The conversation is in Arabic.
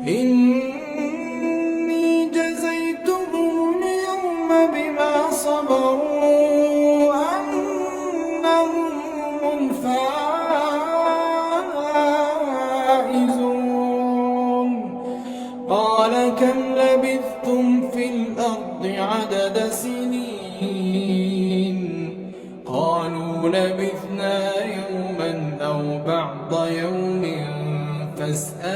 إني جزيتهم اليوم بما صبروا أنهم هم الفائزون. قال كم لبثتم في الأرض عدد سنين؟ قالوا لبثنا يوما أو بعض يوم فاسأل